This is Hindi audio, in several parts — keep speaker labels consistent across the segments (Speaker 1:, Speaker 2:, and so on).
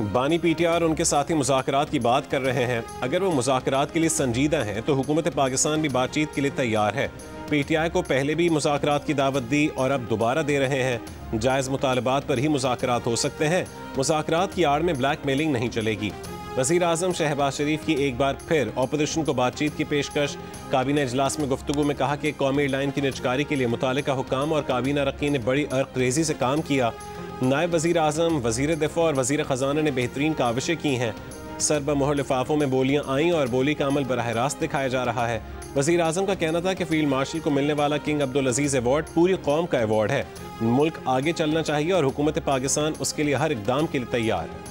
Speaker 1: बानी पीटीआई और उनके साथी मुज़ाकरात की बात कर रहे हैं। अगर वो मुज़ाकरात के लिए संजीदा हैं तो हुकूमत पाकिस्तान भी बातचीत के लिए तैयार है। पीटीआई को पहले भी मुज़ाकरात की दावत दी और अब दोबारा दे रहे हैं। जायज़ मुतालबात पर ही मुज़ाकरात हो सकते हैं। मुज़ाकरात की आड़ में ब्लैक मेलिंग नहीं चलेगी। वज़ीर आज़म शहबाज शरीफ की एक बार फिर अपोजिशन को बातचीत की पेशकश। काबीना इजलास में गुफ्तगू में कहा कि कौमी एयरलाइन की निजकारी के लिए मुतालिका हुकाम और काबीना रकीन ने बड़ी अर्क़रेज़ी से काम किया। नायब वज़ीर आज़म, वज़ीर दिफ़ा और वज़ीर ख़जाना ने बेहतरीन काविशें की हैं। सर बमोहर लिफाफों में बोलियाँ आईं और बोली का अमल बराह रास्त दिखाया जा रहा है। वज़ीर आज़म का कहना था कि फील्ड मार्शल को मिलने वाला किंग अब्दुल अजीज़ अवार्ड पूरी कौम का अवार्ड है। मुल्क आगे चलना चाहिए और हुकूमत पाकिस्तान उसके लिए हर इक़दाम के लिए तैयार है।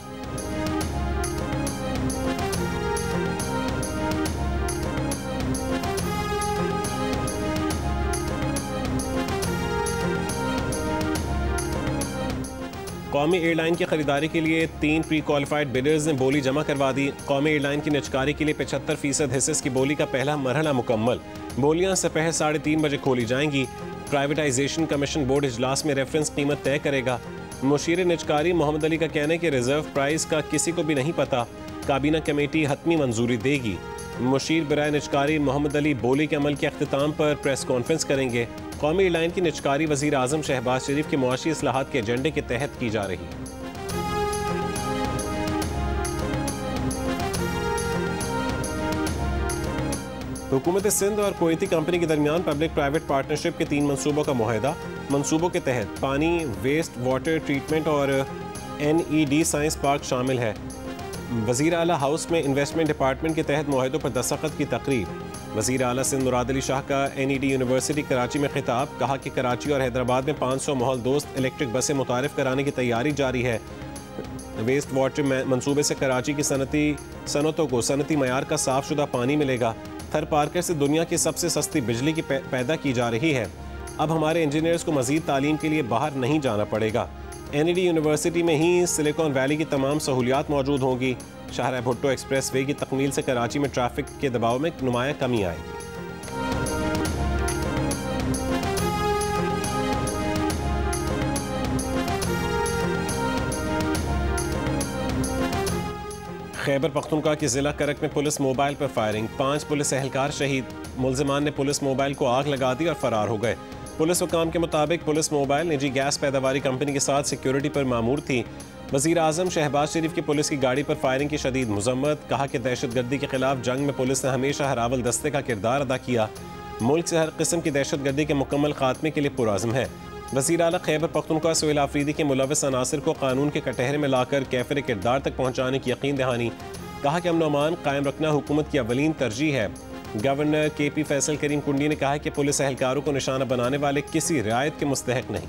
Speaker 1: कौमी एयरलाइन की खरीदारी के लिए 3 प्री क्वालिफाइड बिडर्स ने बोली जमा करवा दी। कौमी एयरलाइन की निजकारी के लिए 75% हिस्से की बोली का पहला मरहला मुकम्मल। बोलियां दोपहर 3:30 बजे खोली जाएंगी। प्राइवेटाइजेशन कमीशन बोर्ड इजलास में रेफरेंस कीमत तय करेगा। मुशीर निजकारी मोहम्मद अली का कहना है कि रिजर्व प्राइस का किसी को भी नहीं पता। काबीना कमेटी हतमी मंजूरी देगी। मुशीर बराए निजकारी मोहम्मद अली बोली के अमल के अख्तिताम पर प्रेस कॉन्फ्रेंस करेंगे। कौमी एयरलाइन की निजकारी वज़ीर आज़म शहबाज शरीफ के मुआशी इस्लाहात के एजेंडे के तहत की जा रही है। हुकूमत सिंध और कुवैती कंपनी के दरमियान पब्लिक प्राइवेट पार्टनरशिप के 3 मनसूबों का मुआहदा। मनसूबों के तहत पानी, वेस्ट वाटर ट्रीटमेंट और NED साइंस पार्क शामिल है। वज़ीर आला हाउस में इन्वेस्टमेंट डिपार्टमेंट के तहत मुआहदों पर दस्तखत की तकरीब। वज़ीर आला सिंध मुराद अली शाह का NED यूनिवर्सिटी कराची में खिताब। कहा कि कराची और हैदराबाद में 500 माहौल दोस्त इलेक्ट्रिक बसें मुतारिफ कराने की तैयारी जारी है। वेस्ट वाटर मनसूबे से कराची की सनतों को सनती मयार का साफ शुदा पानी मिलेगा। थर पार्कर से दुनिया की सबसे सस्ती बिजली की पैदा की जा रही है। अब हमारे इंजीनियर्स को मज़ीद तालीम के लिए बाहर नहीं जाना पड़ेगा। NED यूनिवर्सिटी में ही सिलिकॉन वैली की तमाम सहूलियात मौजूद होंगी। शाहरा भुट्टो एक्सप्रेस वे की तकमील से कराची में ट्रैफिक के दबाव में नुमाया कमी आएगी। खैबर पख्तूनख्वा की जिला करक में पुलिस मोबाइल पर फायरिंग। 5 पुलिस एहलकार शहीद। मुल्जिमान ने पुलिस मोबाइल को आग लगा दी और फरार हो गए। पुलिस हुकाम के मुताबिक पुलिस मोबाइल निजी गैस पैदावारी कंपनी के साथ सिक्योरिटी पर मामूर थी। वज़ीर आज़म शहबाज शरीफ की पुलिस की गाड़ी पर फायरिंग की शदीद मजम्मत। कहा कि दहशतगर्दी के खिलाफ जंग में पुलिस ने हमेशा हरावल दस्ते का किरदार अदा किया। मुल्क से हर किस्म की दहशतगर्दी के मुकम्मल खात्मे के लिए पुरअज़्म है। वज़ीर आला खैबर पख्तूनख्वा सुहेल आफरीदी के मुलव्वस अनासिर को कानून के कटहरे में लाकर कैफिर किरदार तक पहुँचाने की यकीन दहानी। कहा कि अमन अमान कायम रखना हुकूमत की अवलीन तरजीह है। गवर्नर KP फैसल करीम कुंडी ने कहा कि पुलिस एहलकारों को निशाना बनाने वाले किसी रियायत के मुस्तहक नहीं।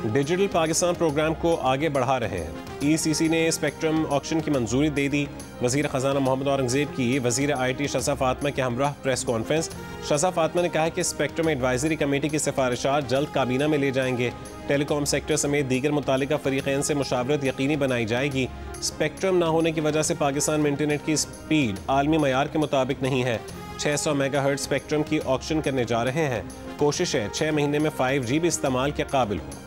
Speaker 1: डिजिटल पाकिस्तान प्रोग्राम को आगे बढ़ा रहे हैं। ECC ने स्पेक्ट्रम ऑक्शन की मंजूरी दे दी। वज़ीर ख़जाना मोहम्मद औरंगज़ेब की वज़ीर IT शज़ा फ़ातिमा के हमराह प्रेस कॉन्फ्रेंस। शज़ा फ़ातिमा ने कहा कि स्पेक्ट्रम एडवाइजरी कमेटी की सिफारिशात जल्द काबीना में ले जाएंगे। टेलीकॉम सेक्टर समेत दीगर मुतालिका फ़रीक़ैन से मुशावरत यकीनी बनाई जाएगी। स्पेक्ट्रम ना होने की वजह से पाकिस्तान में इंटरनेट की स्पीड आलमी मयार के मुताबिक नहीं है। 600 मेगाहर्ट्ज़ स्पेक्ट्रम की ऑक्शन करने जा रहे हैं। कोशिश है 6 महीने में 5G भी इस्तेमाल के काबिल हो।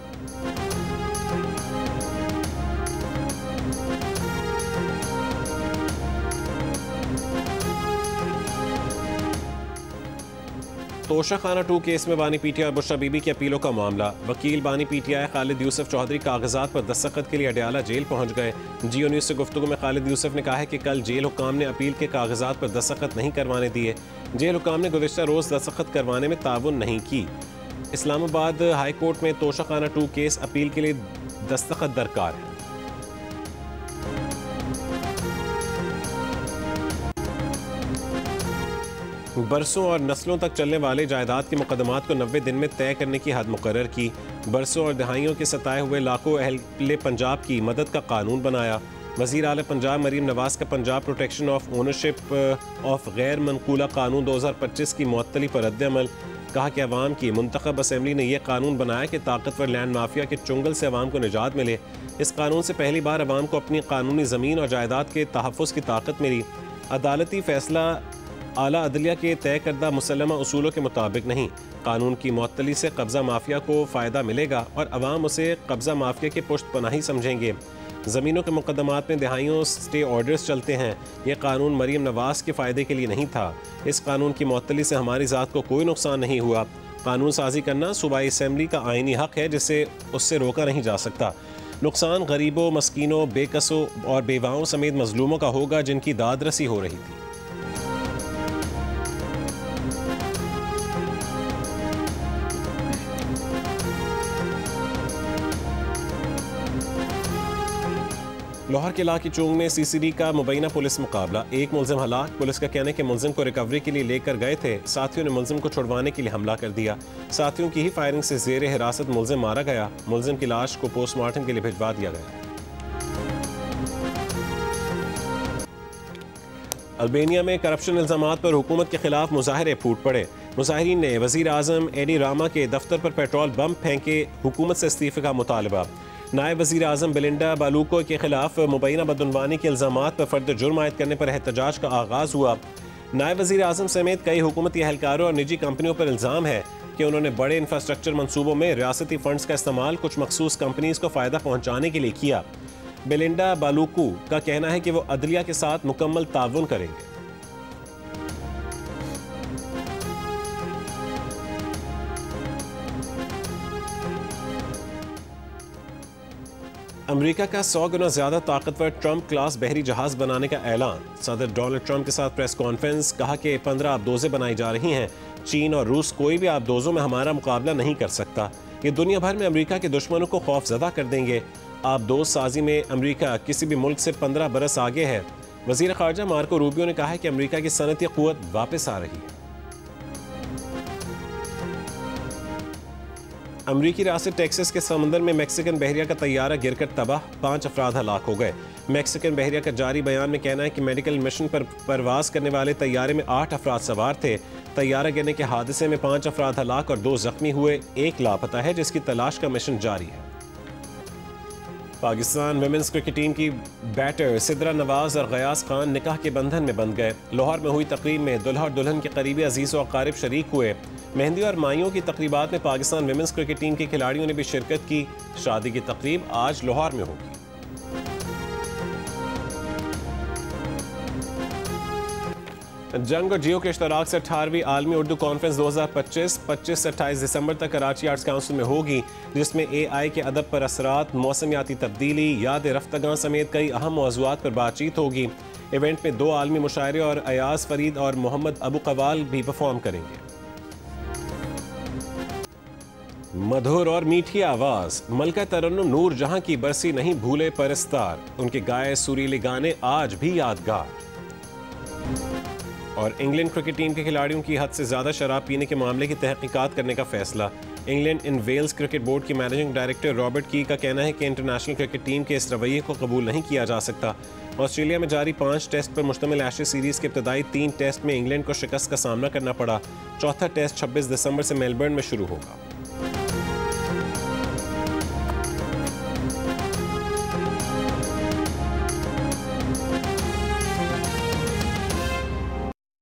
Speaker 1: तोशा खाना 2 केस में बानी पीटीआई और बुशरा बीबी की अपीलों का मामला। वकील बानी पीटीआई खालिद यूसुफ चौधरी कागजात पर दस्तखत के लिए अडयाला जेल पहुंच गए। जियो न्यूज़ से गुफ्तगू में खालिद यूसुफ ने कहा है कि कल जेल हुकाम ने अपील के कागजात पर दस्तखत नहीं करवाने दिए। जेल हुकाम ने गुज़िश्ता रोज़ दस्तखत करवाने में ताउन नहीं की। इस्लामाबाद हाई कोर्ट में तोशा खाना 2 केस अपील के लिए दस्तखत दरकार है। बरसों और नस्लों तक चलने वाले जायदाद के मुकदमात को 90 दिन में तय करने की हद मुकर्रर की। बरसों और दहाइयों के सताए हुए लाखों अहले पंजाब की मदद का कानून बनाया। वज़ीर आला पंजाब मरीम नवाज का Punjab protection of ownership of गैर मनकूला कानून 2025 की मुअत्तली पर रद्द-ए-अमल। कहा कि अवाम की मुंतखब असम्बली ने यह कानून बनाया कि ताकतवर लैंड माफिया के चुंगल से अवाम को निजात मिले। इस कानून से पहली बार अवाम को अपनी कानूनी ज़मीन और जायदाद के तहफ़्फ़ुज़ की ताकत मिली। अदालती फ़ैसला आला अदलिया के तय करदा मुसल्लमा उसूलों के मुताबिक नहीं। कानून की मुअत्तली से कब्ज़ा माफिया को फ़ायदा मिलेगा और अवाम उसे कब्ज़ा माफिया के पुश्त पनाही समझेंगे। ज़मीनों के मुकदमात में दहाइयों स्टे ऑर्डर्स चलते हैं। यह कानून मरीम नवाज़ के फ़ायदे के लिए नहीं था। इस कानून की मुअत्तली से हमारी ज़ात को कोई नुकसान नहीं हुआ। कानून साजी करना सूबाई असम्बली का आइनी हक़ है जिसे उससे रोका नहीं जा सकता। नुकसान गरीबों, मस्कीनों, बेकसों और बेवाओं समेत मजलूमों का होगा जिनकी दादरसी हो रही थी। लाहौर के इलाके चोंग में सीसीडी का मुबैना पुलिस मुकाबला। एक मुलजिम हलाक। पुलिस का कहना है कि मुलजिम को रिकवरी के लिए लेकर गए थे। साथियों ने मुलजिम को छुड़वाने के लिए हमला कर दिया। साथियों की ही फायरिंग से जेर हिरासत मुलजिम मारा गया। मुलजिम की लाश को पोस्टमार्टम के लिए भिजवा दिया गया। अल्बानिया में करप्शन इल्जामात पर हुकूमत के खिलाफ मुजाहरे फूट पड़े। मुजाहिरीन ने वज़ीर आज़म एडी रामा के दफ्तर पर पेट्रोल बम फेंके। हुकूमत से इस्तीफे का मुतालबा। नायब वज़ीर आज़म बेलिंडा बालूको के खिलाफ मुबैना बदउनवानी के इल्ज़ामात पर फर्द जुर्म आयद करने पर एहतजाज का आगाज़ हुआ। नायब वज़ीर आज़म समेत कई हुकूमती एहलकारों और निजी कंपनियों पर इल्ज़ाम है कि उन्होंने बड़े इंफ्रास्ट्रक्चर मनसूबों में रियासती फंड्स का इस्तेमाल कुछ मखसूस कंपनीज को फ़ायदा पहुँचाने के लिए किया। बेलिंडा बालूको का कहना है कि वो अदलिया के साथ मुकम्मल ताउन करेंगे। अमेरिका का 100 गुना ज़्यादा ताकतवर ट्रंप क्लास बहरी जहाज़ बनाने का ऐलान। सदर डोनाल्ड ट्रंप के साथ प्रेस कॉन्फ्रेंस। कहा कि 15 आबदोज़ें बनाई जा रही हैं। चीन और रूस कोई भी आबदोज़ों में हमारा मुकाबला नहीं कर सकता। ये दुनिया भर में अमेरिका के दुश्मनों को खौफजदा कर देंगे। आबदोज़ साजी में अमेरिका किसी भी मुल्क से 15 बरस आगे है। वज़ीर ख़ारजा मार्को रूबियो ने कहा है कि अमेरिका की सनती क़ुव्वत वापस आ रही है। अमरीकी रियासत टेक्सास के समंदर में मैक्सिकन बहरिया का तैयारा गिरकर तबाह। 5 अफराद हलाक हो गए। मैक्सिकन बहरिया का जारी बयान में कहना है कि मेडिकल मिशन पर परवाज करने वाले तैयारे में 8 अफराद सवार थे। तैयारा गिरने के हादसे में 5 अफराद हलाक और 2 जख्मी हुए। 1 लापता है जिसकी तलाश का मिशन जारी है। पाकिस्तान विमेंस क्रिकेट टीम की बैटर सिद्रा नवाज और गयास खान निकाह के बंधन में बंध गए। लाहौर में हुई तकरीब में दुल्हा और दुल्हन के करीबी अजीज़ और अकारिब शरीक हुए। मेहंदी और माइयों की तकरीबात में पाकिस्तान विमेंस क्रिकेट टीम के खिलाड़ियों ने भी शिरकत की। शादी की तकरीब आज लाहौर में होगी। जंग और जियो के इश्तराक से 18वीं आलमी उर्दू कॉन्फ्रेंस 2025 25 से 28 दिसंबर तक कराची आर्ट्स काउंसिल में होगी, जिसमें AI के अदब पर असरात, मौसमियाती तब्दीली, याद रफ्तगां समेत कई अहम मौज़ूआत पर बातचीत होगी। इवेंट में 2 आलमी मुशायरे और अयाज फरीद और मोहम्मद अबू कवाल भी परफॉर्म करेंगे। मधुर और मीठी आवाज मलका तरन्नुम नूर जहां की बरसी नहीं भूले परस्तार। उनके गाए सुरीले गाने आज भी यादगार। और इंग्लैंड क्रिकेट टीम के खिलाड़ियों की हद से ज़्यादा शराब पीने के मामले की तहकीकात करने का फैसला। England and Wales Cricket Board के मैनेजिंग डायरेक्टर रॉबर्ट की का कहना है कि इंटरनेशनल क्रिकेट टीम के इस रवैये को कबूल नहीं किया जा सकता। ऑस्ट्रेलिया में जारी 5 टेस्ट पर मुश्तमिल एशेज सीरीज़ के इब्तदाई 3 टेस्ट में इंग्लैंड को शिकस्त का सामना करना पड़ा। चौथा टेस्ट 26 दिसंबर से मेलबर्न में शुरू होगा।